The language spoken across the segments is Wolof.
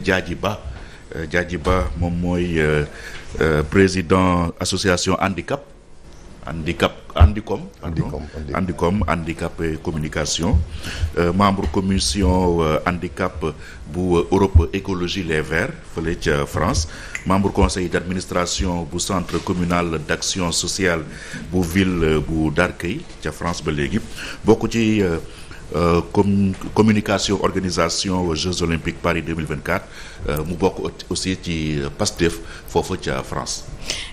Diadji Ba moom mooy président association Handicom handicap et communication membre commission handicap bu Europe Écologie Les Verts fële ca France membre conseil d'administration bu centre communal d'action sociale bu ville bu Darkey ca France ba léegi bokk ci communication organisation Jeux Olympiques Paris 2024 mu bokk aussi ci Pastef foofu ca France.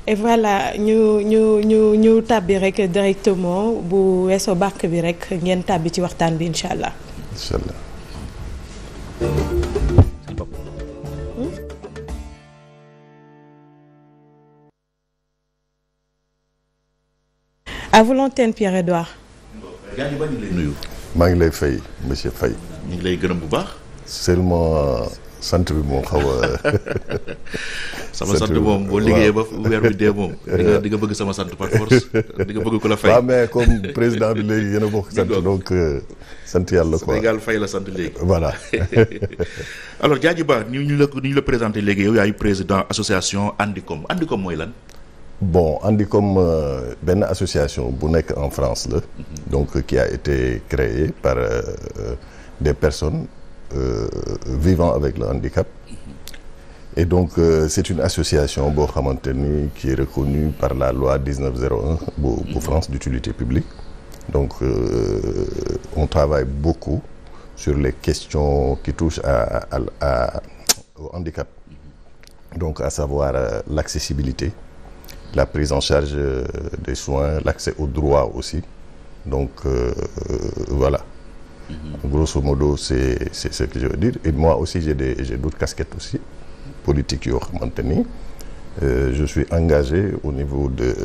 Et voilà ñu tàbbi rek directement bu weesoo bàkk bi rek ngeen tàbbi ci waxtaan bi incha allah. incha allah. À vous l'antenne, Pierre-Edouard. yaa ngi ba ñu lay nuyu. maa ngi lay fay monsieur Faye. ñu ngi lay gërëm bu baax. seulement sant bi moom xaw a. sama sant moom boo liggéeyee ba weer bi dee moom. di nga bëgg sama sant par force di nga bëgg ko la fay. waaw mais comme président bi léegi yéen a bokk sant donc sant yàlla quoi. Sénégal fay la sant léegi. voilà. alors Diadji Ba ni ñu la présenté léegi yow yaay président association Handicom mooy lan. Bon Handicom benn association bu nekk en France la. donc qui a été créée par des personnes vivant avec le handicap. Et donc c'est une association boo xamante ni qui est reconnue par la loi 1901 bu France d'utilité publique. Donc on travaille beaucoup sur les questions qui touchent au handicap. Donc à savoir l'accessibilité, la prise en charge des soins, l'accès aux droits aussi. Donc voilà. Grosso modo c'est ce que je veux dire. Et moi aussi j'ai d'autres casquettes aussi politiques yoo xamante ni je suis engagé au niveau de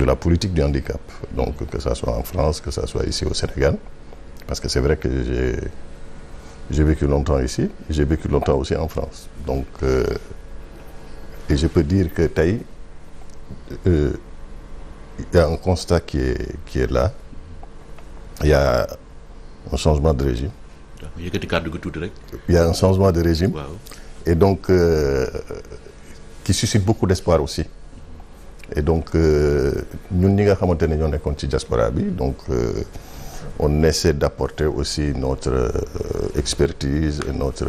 la politique du handicap. Donc que ça soit en France, que ça soit ici au Sénégal, parce que c'est vrai que j'ai vécu longtemps ici, j'ai vécu longtemps aussi en France. Donc et je peux dire que tey il y a un constat qui est là. Il y a un changement de régime. yëkkati kàddu gi tuuti rek. Il y a un changement de régime. Wow. Et donc qui suscite beaucoup d'espoir aussi. Et donc ñun ñi nga xamante ne ñoo nekkoon ci diaspora bi donc on essaie d'apporter aussi notre expertise et notre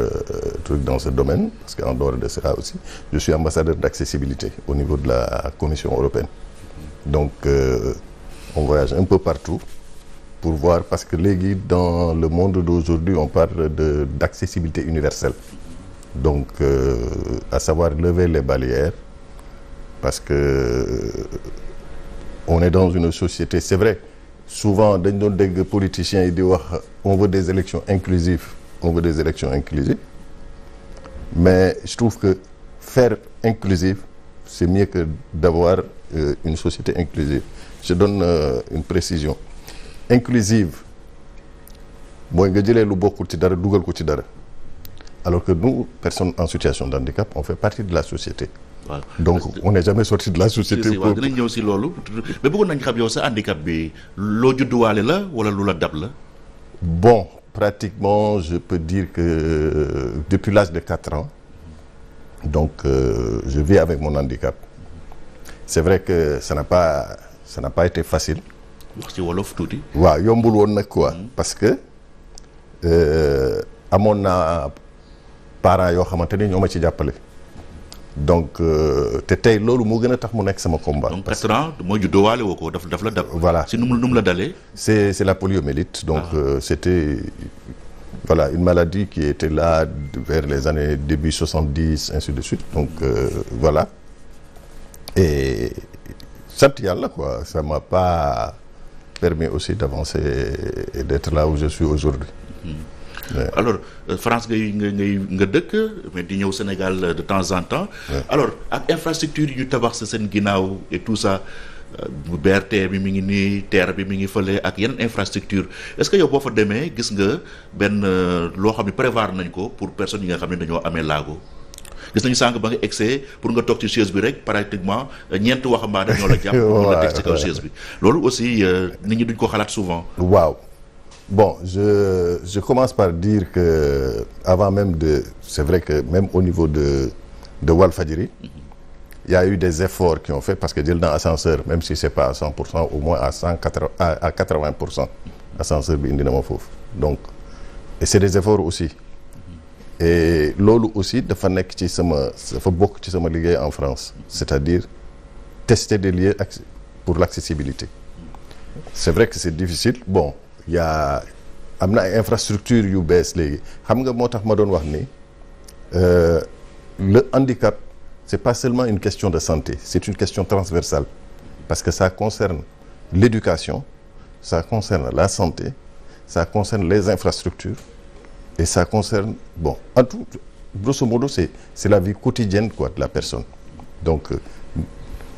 truc dans ce domaine, parce qu'en dehors de cela aussi je suis ambassadeur d'accessibilité au niveau de la Commission européenne. Donc on voyage un peu partout pour voir, parce que léegi dans le monde d'aujourd'hui on parle d'accessibilité universelle. Donc à savoir lever les barrières, parce que on est dans une société, c'est vrai, souvent dañ doon dégg politiciens yi di wax on veut des élections inclusives, mais je trouve que faire inclusive c'est mieux que d'avoir une société inclusive. Je donne une précision. Inclusive mooy nga jëlee lu bokkul ci dara dugal ko ci dara, alors que nous personnes en situation de handicap on fait partie de la société. waaw donc on n'est jamais sorti de la société. waaw dinañ ñëw si loolu mais bëggoon nañ xam yow sa handicap bi loo judduwaale la wala lu la dab la. Bon pratiquement je peux dire que depuis l'âge de 4 ans donc je vis avec mon handicap. C'est vrai que ça n'a pas été facile. wax ci wolof tuuti. waaw yombul woon nag quoi. parce que amoon naa parents yoo xamante ni ñoo ma ci jàppale. donc te tey loolu moo gën a tax mu nekk sama combat. donc 4 ans mooy juddoowaale woo ko daf la dab. voilà si nu mu la dalee. c'est la poliomyélite. donc c'était voilà une maladie qui était là vers les années début 70 ainsi de suite. donc voilà et sant yàlla quoi, ça m'a pas permis aussi d'avancer et d'être là où je suis aujourd'hui. Ouais. Alors France nga dëkk mais di ñëw Sénégal de temps en temps. Ouais. Alors ak infrastructure yi ñu tabax sa seen ginnaaw et tout ça BRT bi mi ngi nii TER bi mi ngi fële ak yenn infrastructure est-ce que yow boo fa demee gis nga benn loo xam ne prévoir nañ ko pour personnes yi nga xam ne dañoo amee laago. gis nañu sànq ba nga egsee pour nga toog ci chaise bi rek pratiquement ñeent waxambaane ñoo la jàpp. pour nga teg ci kaw chaise bi loolu aussi nit ñi duñ ko xalaat souvent. waaw Bon, je commence par dire que avant même c'est vrai que même au niveau de Walfadjri, il y a eu des efforts qui ont fait parce que jël na ascenseur même si c'est pas à 100%, au moins à 80%, ascenseur bi indi na ma foofu. Donc et c'est des efforts aussi. Et loolu aussi dafa nekk ci dafa bokk ci sama liggéey en France, c'est-à-dire tester des lieux pour l'accessibilité. C'est vrai que c'est difficile. Bon, il y a am na ay infrastructures yu bees léegi xam nga moo tax ma doon wax ni le handicap c'est pas seulement une question de santé, c'est une question transversale parce que ça concerne l'éducation, ça concerne la santé, ça concerne les infrastructures et ça concerne, bon, en tout, grosso modo c'est la vie quotidienne quoi de la personne. Donc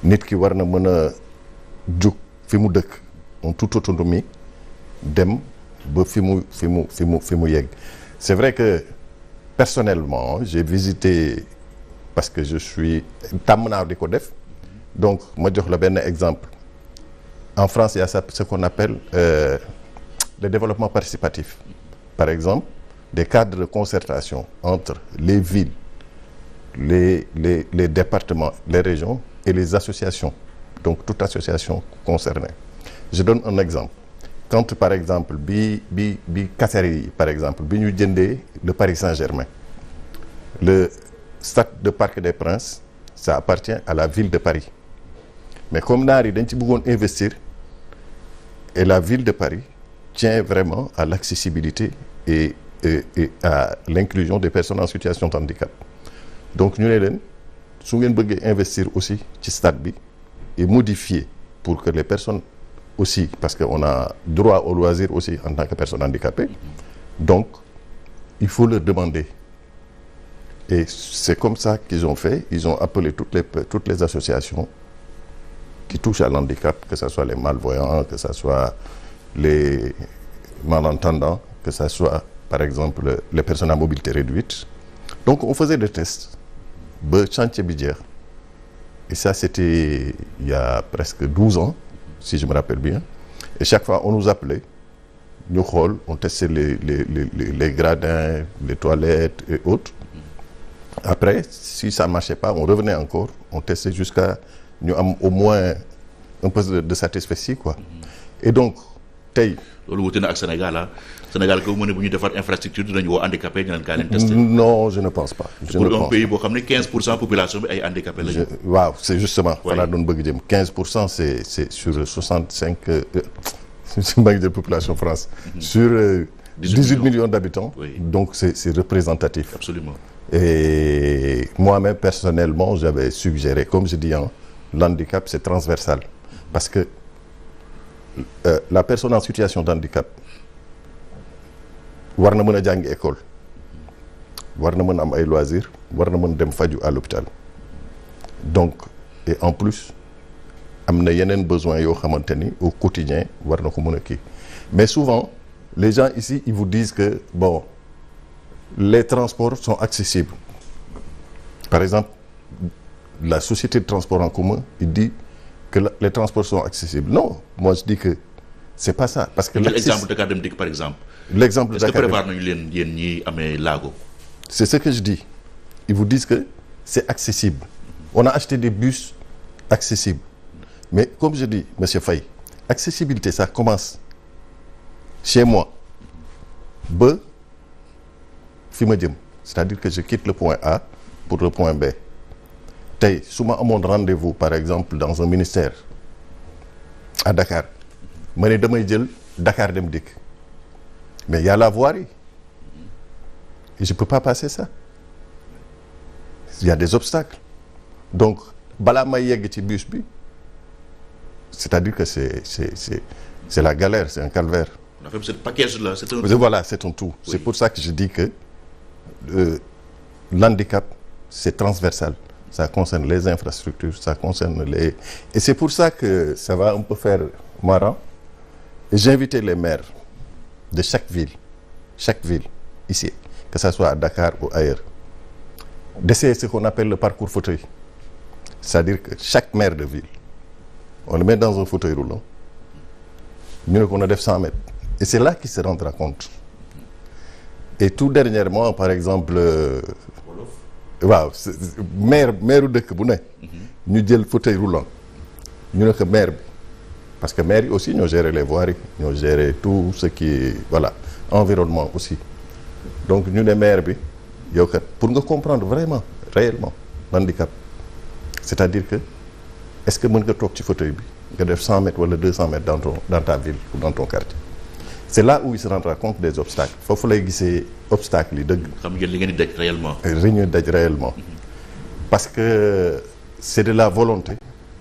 nit ki war na mën a jóg fi mu dëkk en toute autonomie dem ba fi mu yegg. C'est vrai que personnellement j'ai visité parce que je suis tàmm naa di ko def, donc ma jox la benn exemple. En France il y a ce qu'on appelle le développement participatif. Par exemple des cadres de concertation entre les villes, les départements, les régions et les associations, donc toute association concernée. Je donne un exemple. Quand par exemple bi Kassari par exemple bi ñu jëndee le Paris Saint-Germain, le stade de Parc des Princes ça appartient à la ville de Paris, mais comme naar yi dañ ci bëggoon investir et la ville de Paris tient vraiment à l'accessibilité et à l'inclusion des personnes en situation de handicap. Donc ñu ne leen su ngeen bëggee investir aussi ci stade bi et modifier pour que les personnes aussi, parce qu'on a droit au loisir aussi en tant que personne handicapée, donc il faut leur demander. Et c'est comme ça qu'ils ont fait. Ils ont appelé toutes les associations qui touchent à l'handicap, que ce soit les malvoyants, que ce soit les malentendants, que ce soit par exemple les personnes à mobilité réduite. Donc on faisait des tests ba chantier bi jeex. Et ça c'était il y a presque 12 ans, si je me rappelle bien. Et chaque fois on nous appelait, ñu xool, on testait les gradins, les toilettes et autres. Après si ça ne marchait pas, on revenait encore, on testait jusqu'à ñu am au moins un peu de satisfecit quoi. Et donc tey loolu wuute na ak Sénégal ah Sénégal ko mu ne bu ñu defar infrastructure dinañu woo handicapé ñu leen kaa leen testé. Non, je ne pense pas. Pour un pays boo xam ne 15% population bi ay handicapé lañu. Waaw, c'est justement voilà doon bëgg jëm 15% c'est sur 65 de population France. Sur 18 millions d'habitants. Oui. Donc c'est représentatif. Absolument. Et moi-même personnellement, j'avais suggéré, comme je dis, l'handicap c'est transversal parce que la personne en situation d'handicap war na mën a jàngi école, war na mën a am ay loisirs, war na mën dem faju à l'hôpital. Donc et en plus am na yeneen besoins yoo xamante ni au quotidien war na ko mën a kii. Mais souvent les gens ici ils vous disent que bon les transports sont accessibles. Par exemple, la société de transport en commun, il dit que les transports sont accessibles. Non, moi je dis que c'est pas ça. Parce que l'exemple de Dakar Dem Dikk par exemple. L'exemple de Dakar Dem Dikk. Est-ce que prévoir nañu leen yéen ñi amee laago? C'est ce que je dis. Ils vous disent que c'est accessible. On a acheté des bus accessibles. Mais comme je dis, Monsieur Faye, accessibilité, ça commence chez moi. Ba fi ma jëm, c'est-à-dire que je quitte le point A pour le point B. Tey su ma amoon rendez-vous par exemple dans un ministère à Dakar ma ne damay jël Dakar Dem Dikk, mais il y a la voirie et je peux pas passer ça. Il y a des obstacles. Donc balaa may yegg ci bus bi, c'est-à-dire que c'est la galère, c'est un calvaire. On a fait ce package-là, c'est un... Voilà, c'est un tout. Oui. C'est pour ça que je dis que l'handicap, c'est transversal. Ça concerne les infrastructures, ça concerne les... Et c'est pour ça que ça va un peu faire marrant. Et j'ai invité les maires de chaque ville, ici, que ça soit à Dakar ou ailleurs, d'essayer ce qu'on appelle le parcours fauteuil. C'est-à-dire que chaque maire de ville, on le met dans un fauteuil roulant. Nous, on a fait 100 mètres. et c'est là qu'il se rendra compte. Et tout dernièrement par exemple waaw maire dëkk bu ne ñu jël fauteuil roulant ñu ne que maire bi parce que maire yi aussi ñoo gérer les voiries ñoo gérer tout ce qui est voilà environnement aussi donc ñu ne maire bi yow kat pour nga comprendre vraiment réellement l'handicap c'est-à-dire que est-ce que mën nga toog ci fauteuil bi nga def 100 mètres wala 200 mètres dans ta ville ou dans ton quartier. C'est là où il se rendra compte des obstacles foofu lay gisee obstacles yi dëgg. xam ngeen li ngeen di daj réellement. li ñu daj réellement. parce que c'est de la volonté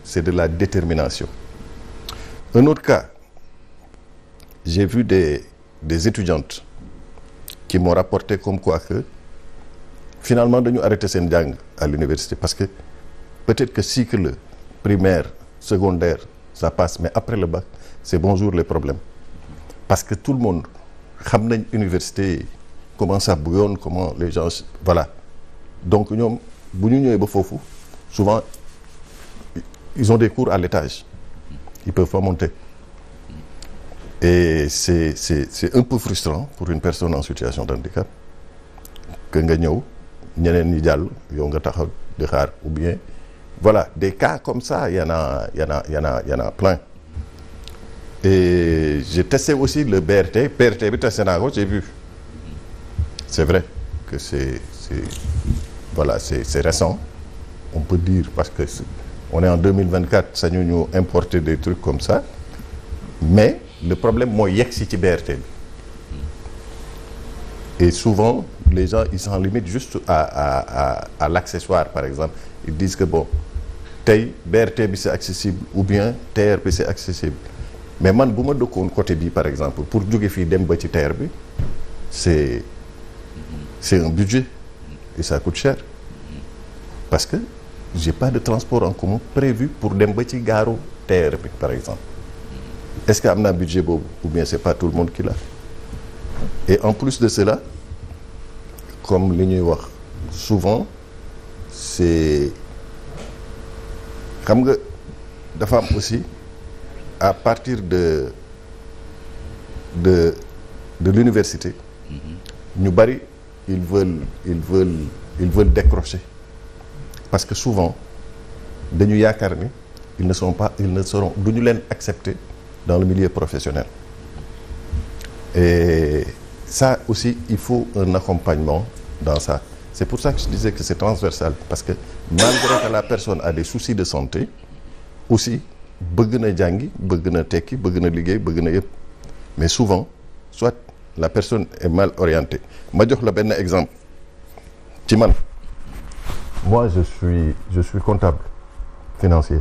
c'est de la détermination. Un autre cas j'ai vu des étudiantes qui m'ont rapporté comme quoi que finalement dañu arrêté seen jàng à l'université parce que peut-être que cycle primaire secondaire ça passe mais après le bac c'est bonjour les problèmes. Parce que tout le monde xam nañ université comment ça bouillonne comment les gens voilà donc ñoom bu ñu ñëwee ba foofu souvent ils ont des cours à l'étage ils peuvent pas monter et c'est un peu frustrant pour une personne en situation de handicap que nga ñëw ñeneen ñi jàll yow nga taxaw di xaar ou bien voilà des cas comme ça il y en a plein. Et j'ai testé aussi le BRT bi testé naa ko j'ai vu c'est vrai que c'est voilà c'est récent on peut dire parce que on est en 2024 sañu ñu importer des trucs comme ça mais le problème mooy yegsi ci BRT bi et souvent les gens ils s'en limitent juste à l'accessoire par exemple ils disent que bon tey BRT bi c'est accessible ou bien TER bi c'est accessible. Mais man bu ma dëkkoon côté bi par exemple pour jóge fii dem ba ci terre bi c'est un budget et ça coûte cher parce que j'ai pas de transport en commun prévu pour dem ba ci gaaru terre bi par exemple est-ce que am naa budget boobu ou bien c'est pas tout le monde qui l'a et en plus de cela comme li ñuy wax souvent c'est xam nga dafa am aussi à partir de l'université ñu bari ils veulent décrocher parce que souvent dañu yaakaar ni ils ne seront duñu leen accepter dans le milieu professionnel et ça aussi il faut un accompagnement dans ça c'est pour ça que je disais que c'est transversal parce que malgré que la personne a des soucis de santé aussi bëgg na jàngi bëgg na tekki bëgg na liggéey bëgg na yëpp mais souvent soit la personne est mal orientée ma jox la benn exemple ci man moi je suis comptable financier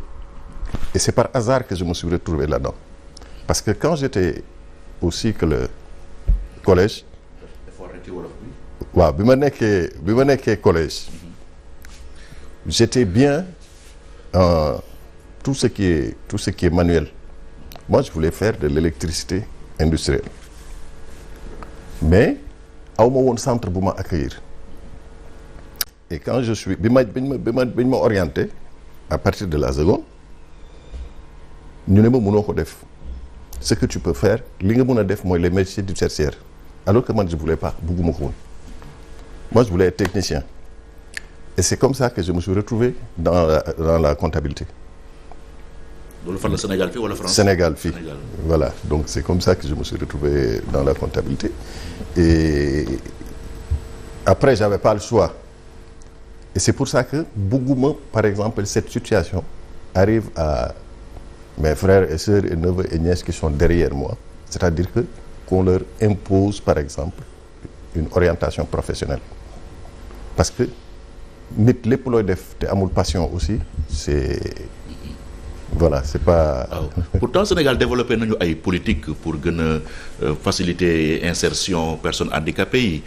et c'est par hasard que je me suis retrouvé là-dedans parce que quand j'étais au cycle collège waaw bi ma nekkee collège j'étais bien tout ce qui est manuel moi je voulais faire de l'électricité industrielle mais aw ma woon centre bu ma accueillir et quand je suis bi ma orienté à partir de la seconde ñu ne ma mënoo ko def ce que tu peux faire li nga mën a def mooy les métiers du tertiaire alors que man je voulais pas bugguma ko woon moi je voulais être technicien et c'est comme ça que je me suis retrouvé dans la comptabilité. loolu fan la Sénégal fii wala France. Sénégal fii voilà donc c'est comme ça que je me suis retrouvé dans la comptabilité et après j'avais pas le choix et c'est pour ça que bugguma par exemple cette situation arrive à mes frères et sœurs et neveux et nièces qui sont derrière moi c'est-à-dire que qu'on leur impose par exemple une orientation professionnelle parce que nit lépp looy def te amul passion aussi voilà c'est pas. Pourtant Sénégal développé nañu ay politique pour gën a faciliter insertion personnes handicapées yi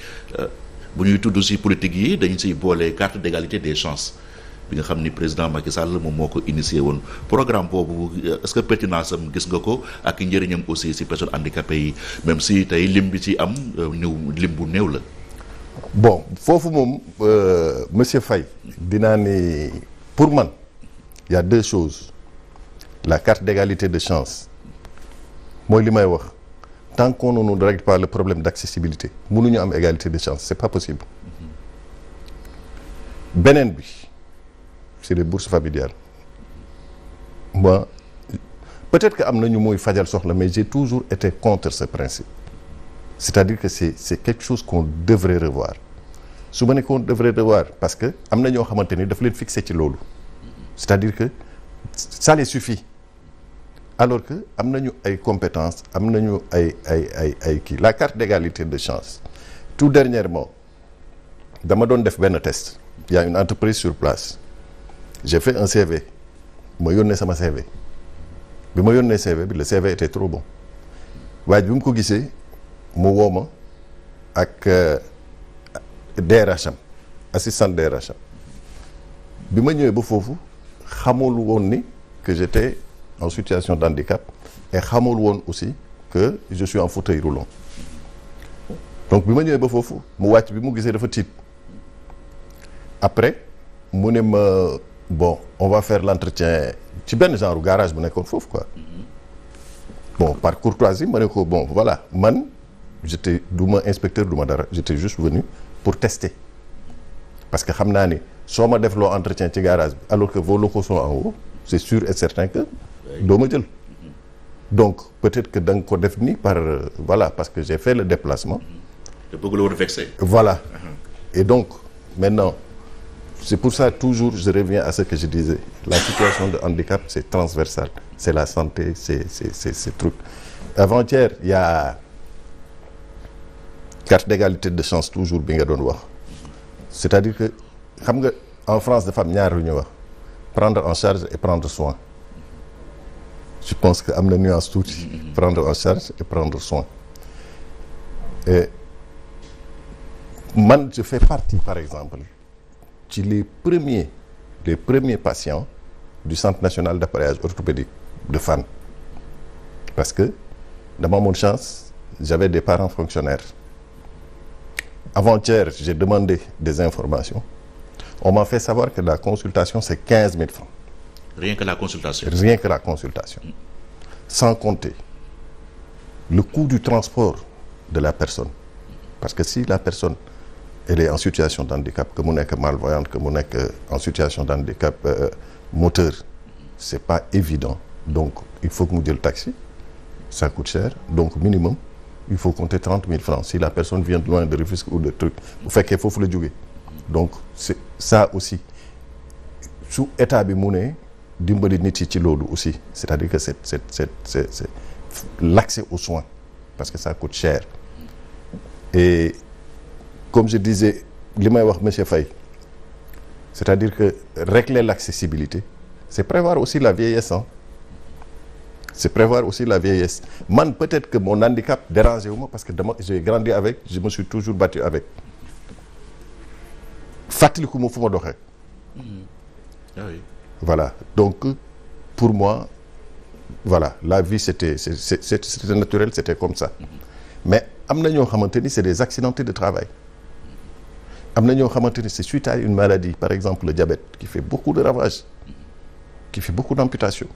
bu ñuy tudd ci politique yi dañu ciy boole carte d'égalité des chances bi nga xam ni président Macky Sall moom moo ko initié woon programme boobu est-ce que pertinence am gis nga ko ak njëriñam aussi ci personnes handicapées yi même si tey lim bi ci am lim bu néew la. Bon foofu moom monsieur Faye dinaa ni pour man il y a deux choses. La carte d'égalité de chance mooy li may wax tant qu'on ne nous règle pas le problème d'accessibilité mënuñu am égalité de chance c'est pas possible. beneen bi c'est les bourses familiales moi peut-être que am na ñu muy fajal soxla mais j'ai toujours été contre ce principe c'est-à-dire que c'est quelque chose qu'on devrait revoir su ma ne qu'on devrait revoir parce que am na ñoo xamante ni daf leen fixé ci loolu c'est-à-dire que ça les suffit alors que am nañu ay compétences am nañu ay kii la carte d'égalité de chance tout dernièrement dama doon def benn test il y a une entreprise sur place j'ai fait un CV ma yónnee sama CV bi ma yónnee CV bi le CV était trop bon waaye bi mu ko gisee mu woo ma ak DRH am assistant DRH am bi ma ñëwee ba foofu xamul woon ni que j'étais en situation d'handicap et xamul woon aussi que je suis en fauteuil roulant donc bi ma ñëwee ba foofu mu wàcc bi mu gisee dafa tiit après mu ne ma bon on va faire l'entretien ci benn genre garage bu nekkoon foofu quoi bon par courtoisie ma ne ko bon voilà man j'étais du ma inspecteur du ma dara j'étais juste venu pour tester parce que xam naa ni soo ma def loo entretien ci garage bi alors que vos locaux sont en haut c'est sûr et certain que doo ma jël donc peut-être que da nga ko def ni par voilà parce que j'ai fait le déplacement te bëgg la woon vexé voilà et donc maintenant c'est pour ça toujours je reviens à ce que je disais la situation de handicap c'est transversal c'est la santé c'est ces trucs avant-hier il y a carte d'égalité de chance toujours bi nga doon wax c'est-à-dire que xam nga en France dafa am ñaar lu ñuy wax prendre en charge et prendre soin je pense que am na nuance tuuti prendre en charge et prendre soin et man je fais partie par exemple ci les premiers patients du centre national d'appareillage orthopédique de Fann parce que dama amoon chance j'avais des parents fonctionnaires avant-hier j'ai demandé des informations on m'a fait savoir que la consultation c'est 15 000 francs rien que la consultation sans compter le coût du transport de la personne parce que si la personne elle est en situation d'handicap que mu nekk malvoyante que mu nekk en situation d'handicap moteur c'est pas évident donc il faut que mu jël taxi ça coûte cher donc minimum il faut compter 30 000 francs si la personne vient de loin de Rufisque ou de truc bu fekkee foofu la jógee donc c'est ça aussi su état bi mu ne dimbali nit yi ci loolu aussi c'est-à-dire que c'est l'accès aux soins parce que ça coûte cher et comme je disais li may wax monsieur Faye c'est-à-dire que régler l'accessibilité c'est prévoir aussi la vieillesse hein c'est prévoir aussi la vieillesse man peut-être que mon handicap dérangé wu ma parce que dama j'ai grandi avec je me suis toujours battu avec fàttaliku ma fu ma doxee voilà donc pour moi voilà la vie c'était naturel c'était comme ça mais am na ñoo xamante ni c'est des accidentés de travail am na ñoo xamante ni c'est suite à une maladie par exemple le diabète qui fait beaucoup de ravages qui fait beaucoup d'amputations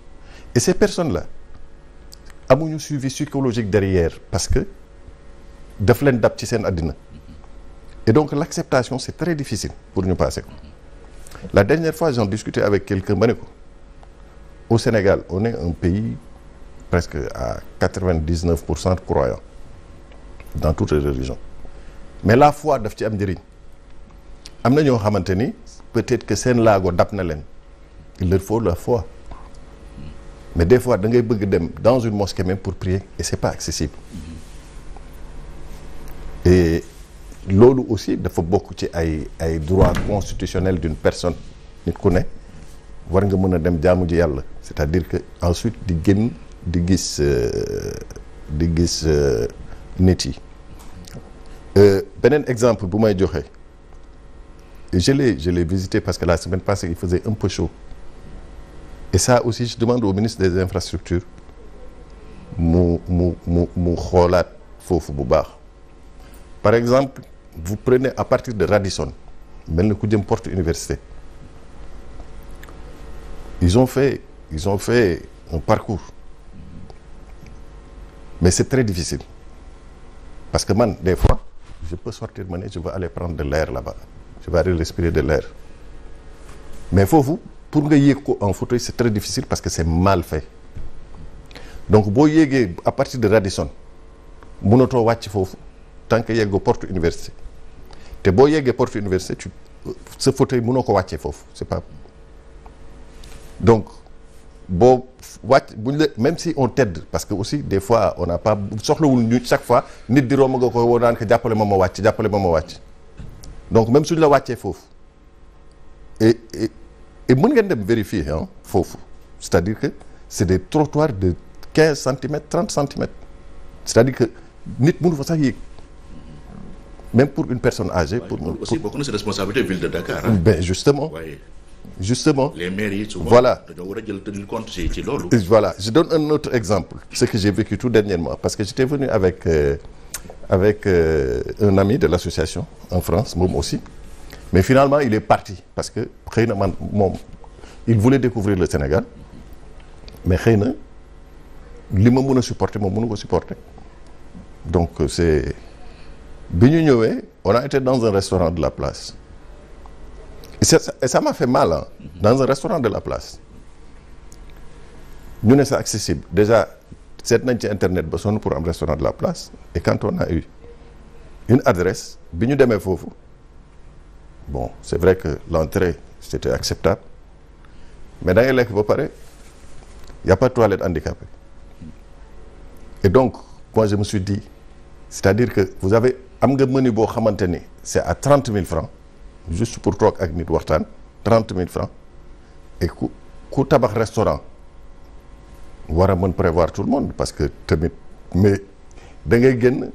et ces personnes-là amuñu suivi psychologique derrière parce que daf leen dab ci seen àddina et donc l'acceptation c'est très difficile pour ñu passer ko la dernière fois j'en discutais avec quelqu'un ma ne ko au Sénégal on est un pays presque à 99% croyants dans toutes les religions mais la foi daf ci am njëriñ am na ñoo xamante ni peut-être que seen laago dab na leen il leur faut la foi mais des fois da ngay bëgg dem dans une mosquée même pour prier et c'est pas accessible et loolu aussi dafa bokk ci ay droits constitutionnels d'une personne nit ku ne war nga mën a dem jaamu ji yàlla c'est-à-dire que ensuite di génn di gis nit yi beneen exemple bu may joxe je l'ai visité parce que la semaine passée il faisait un peu chaud et ça aussi je demande au ministre des infrastructures mu xoolaat foofu bu baax par exemple vous prenez à partir de Radisson mel na ku jëm porte université ils ont fait un parcours mais c'est très difficile parce que man des fois je peux sortir ma ne je veux aller prendre de l'air là-bas je vais aller respirer de l'air mais foofu pour nga yéeg ko en fauteuil c'est très difficile parce que c'est mal fait donc boo yéegee à partir de Radisson mënatoo wàcc foofu tant que yeggoo porte université te boo yeggee porte université sa fauteuil mënoo ko wàccee foofu c'est pas donc boo wàcc buñ la même si on t'aide parce que aussi des fois on n'a pas soxlawul ñu chaque fois nit di romb nga ko woo naan ko jàppale ma wàcc donc même suñ la wàccee foofu et mën ngeen dem vérifier foofu c'est-à-dire que c'est des trottoirs de 15 centimètres 30 centimètres c'est-à-dire que nit mënu fa sax yéeg même pour une personne âgée. aussi bokk na ci responsabilité ville de Dakar. Ben justement. Justement. Les mairies souvent. Voilà. dañoo war a jël tenir compte ci loolu. Voilà, je donne un autre exemple. Ce que j'ai vécu tout dernièrement parce que j'étais venu avec un ami de l'association en France moom aussi mais finalement il est parti parce que xëy na man moom il voulait découvrir le Sénégal mais xëy na li ma mën a supporter moom mënu ko supporter donc c'est bi ñu ñëwee on a été dans un restaurant de la place et ça m'a fait mal dans un restaurant de la place ñu ne c'est accessible déjà seet nañ ci internet ba sonn pour am restaurant de la place et quand on a eu une adresse bi ñu demee foofu bon c'est vrai que l'entrée c'était acceptable mais da ngay lekk ba pare y a pas de toilette handicapée et donc moi je me suis dit c'est-à-dire que vous avez am nga menu boo xamante ni c'est à 30 000 francs juste pour toog ak nit waxtaan 30 000 francs et ku tabax restaurant war a mën prévoir tout le monde parce que tamit mais da ngay génn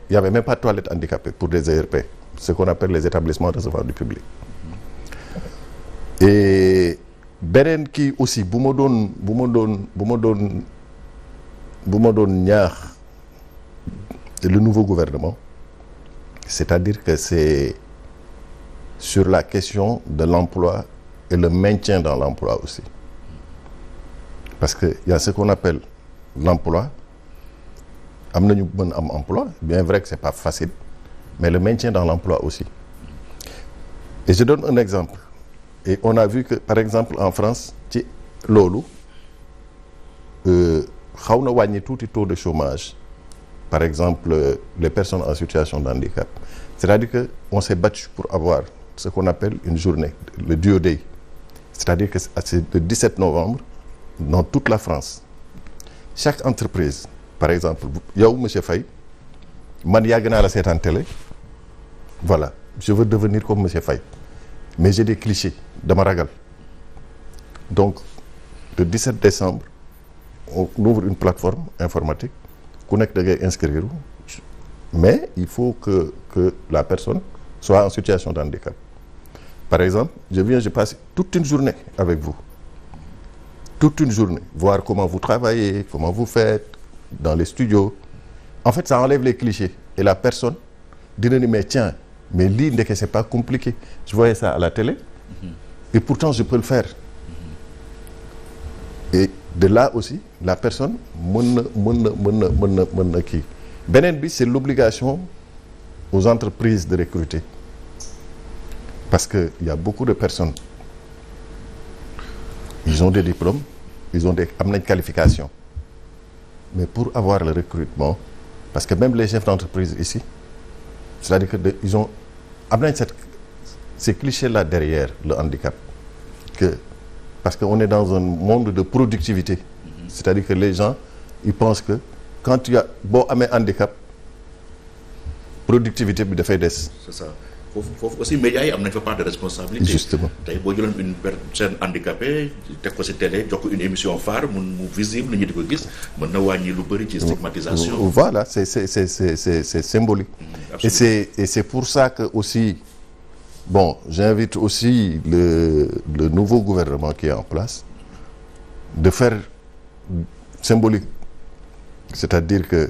y avait même pas de toilette handicapée pour des ERP ce qu'on appelle les établissements recevant du public et beneen kii aussi bu ma doon ñaax le nouveau gouvernement c'est-à-dire que c'est sur la question de l'emploi et le maintien dans l'emploi aussi parce que y a ce qu'on appelle l'emploi am nañu mën am emploi bien vrai que c'est pas facile mais le maintien dans l'emploi aussi et je donne un exemple et on a vu que par exemple en France ci loolu xaw na wàññi tuuti taux de chômage par exemple les personnes en situation de handicap c'est-à-dire que on s'est battu pour avoir ce qu'on appelle une journée le Duo Day c'est-à-dire que c'est le 17 novembre dans toute la France chaque entreprise par exemple yow monsieur Faye man yàgg naa la seetaan télé voilà je veux devenir comme monsieur Faye mais j'ai des clichés dama ragal donc le 17 décembre on ouvre une plateforme informatique ku nekk da ngay inscrire mais il faut que la personne soit en situation de handicap par exemple je passe toute une journée avec vous toute une journée voir comment vous travaillez comment vous faites dans les studios en fait ça enlève les clichés et la personne dina ni mais tiens mais lii ndeke c'est pas compliqué je voyais ça à la télé et pourtant je peux le faire et de là aussi la personne mën na kii beneen bi c'est l'obligation aux entreprises de recruter parce que il y a beaucoup de personnes ils ont des diplômes am nañ qualification mais pour avoir le recrutement parce que même les chefs d'entreprise ici c'est-à-dire que ils ont am nañ ces clichés là derrière le handicap que parce que on est dans un monde de productivité c'est-à-dire que les gens ils pensent que quand tu as boo amee handicap productivité bi dafay des. C'est ça foofu aussi médias yi am nañ fa part de responsabilité. Justement tey boo jëloon une personne handicapée teg ko ci télé jox ko une émission phare mu visible nit ñi di ko gis mën na wàññi lu bëri ci stigmatisation. Voilà c'est symbolique. Et c'est pour ça que aussi bon j'invite aussi le nouveau gouvernement qui est en place de faire symbolique c'est-à-dire que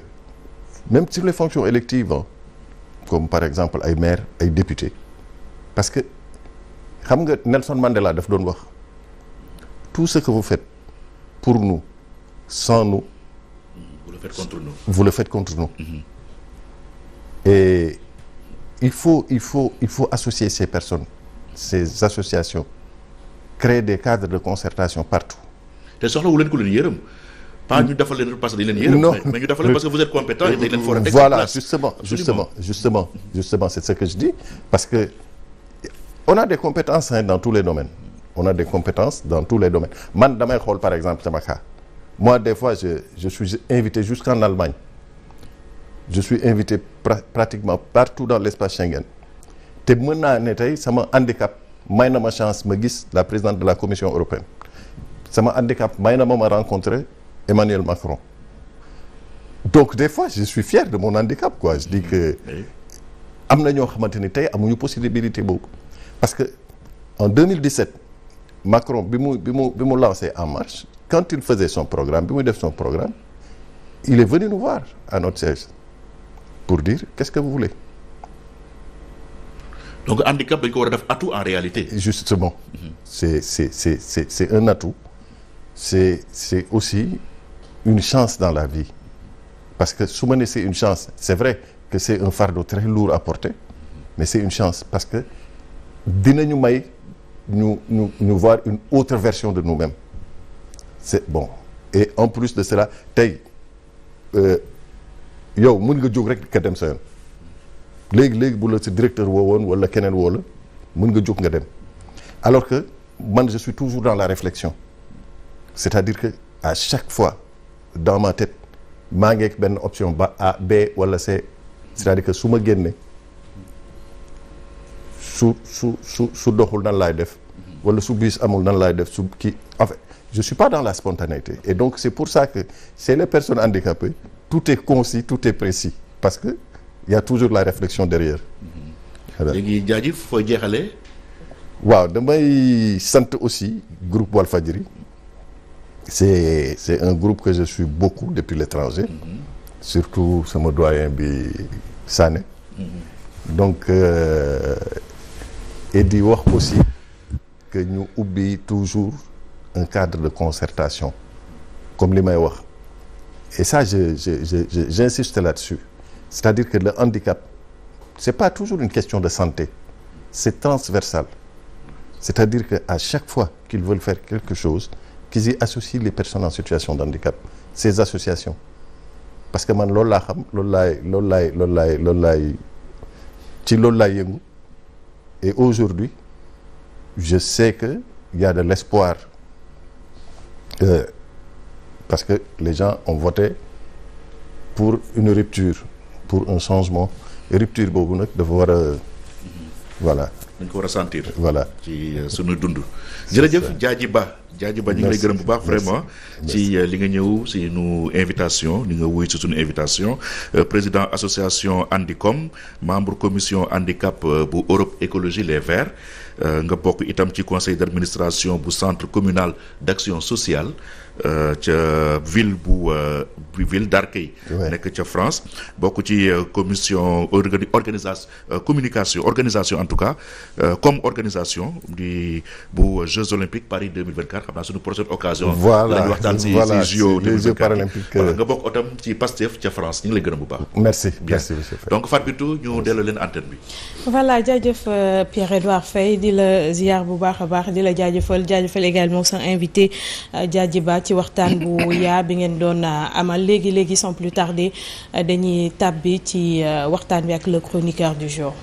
même sur les fonctions électives comme par exemple ay maires ay députés parce que xam nga Nelson Mandela daf doon wax tout ce que vous faites pour nous sans nous vous le faites contre nous vous le faites contre nous et il faut associer ces personnes, ces associations, créer des cadres de concertation partout. te soxla wu leen ko leen yërëm. pas ñu defal leen parce que dañ leen yërëm. Non. mais ñu defal leen parce que vous êtes compétent et dañ leen for a teg Voilà, place. justement, c'est ce que je dis, parce que on a des compétences dans tous les domaines. On a des compétences dans tous les domaines. Man damay xool par exemple sama cas. Moi des fois je suis invité jusqu'en Allemagne. Je suis invité pratiquement partout dans l'espace Schengen. te mën naa ne tey sama handicap may na ma chance ma gis la présidente de la Commission européenne. Sama handicap may na ma rencontrer Emmanuel Macron. Donc des fois je suis fier de mon handicap quoi. Je dis que am na ñoo xamante ni tey amuñu possibilité boobu. Parce que en 2017 Macron bi mu lancé En Marche, quand il faisait son programme bi muy def son programme, il est venu nous voir à notre siège pour dire qu'est-ce que vous voulez. Donc handicap dañ ko war a def atout en réalité. Justement, c'est un atout. C'est aussi une chance dans la vie. Parce que su ma nee c'est une chance, c'est vrai que c'est un fardeau très lourd à porter, mais c'est une chance parce que dinañu may ñu voir une autre version de nous-mêmes. C'est bon. Et en plus de cela, tey yow mën nga jóg rek ka dem sa yoon. léegi bu la si directeur woowoon wala keneen woo la mën nga jóg nga dem. Alors que man je suis toujours dans la réflexion. C'est-à-dire que à chaque fois dans ma tête maa ngi ak benn option ba A B wala C. C'est-à-dire que su ma génne su doxul nan laay def wala su bis amul nan laay def su kii en fait je suis pas dans la spontanéité et donc c'est pour ça que c'est les personnes handicapées tout est concis, tout est précis parce que il y a toujours la réflexion derrière. léegi jaajëf foo jeexalee. waaw damay sant aussi groupe Walfadjri. C'est un groupe que je suis beaucoup depuis l'étranger. Surtout sama doyen bi Sané. Donc et di wax aussi que ñu ubbi toujours un cadre de concertation comme li may wax et ça j'insiste là-dessus. C'est-à-dire que le handicap c'est pas toujours une question de santé, c'est transversal. C'est-à-dire que à chaque fois qu'ils veulent faire quelque chose, qu'ils y associent les personnes en situation de handicap, ces associations. Parce que man loolu laa xam loolu laay ci loolu laay yëngu et aujourd'hui je sais que il y a de l'espoir parce que les gens ont voté pour une rupture, pour un changement. Rupture boobu nag dafa war a voilà. dañ ko war a sentir. Voilà ci sunu dund. jërëjëf Diadji Ba ñu ngi lay gërëm bu baax vraiment ci li nga ñëw si nu invitation li nga wuy si sunu invitation président association Handicom membre commission handicap bu Europe Écologie Les Verts nga bokk itam ci conseil d'administration bu centre communal d'action sociale ca ville ville d'Arcueil nekk ca France bokk ci commission organisation en tout cas comme organisation di bu Jeux olympiques Paris 2024 xam naa suñu prochaine occasion. voilà lañu waxtaan si JO les Jeux paralympiques nga bokk otam ci Pastef ca France ñu ngi lay gërëm bu baax. merci bien monsieur Faye. donc Fatou Binetou ñu delloo leen antenne bi. voilà jaajëf Pierre-Edouard Faye di la ziar bu baax a baax di la jaajëfal également sa invité Diadji Ba ci waxtaan bu yaa bi ngeen doon amal léegi sans plus tarder dañuy tàbbi ci waxtaan bi ak le chroniqueur du jour.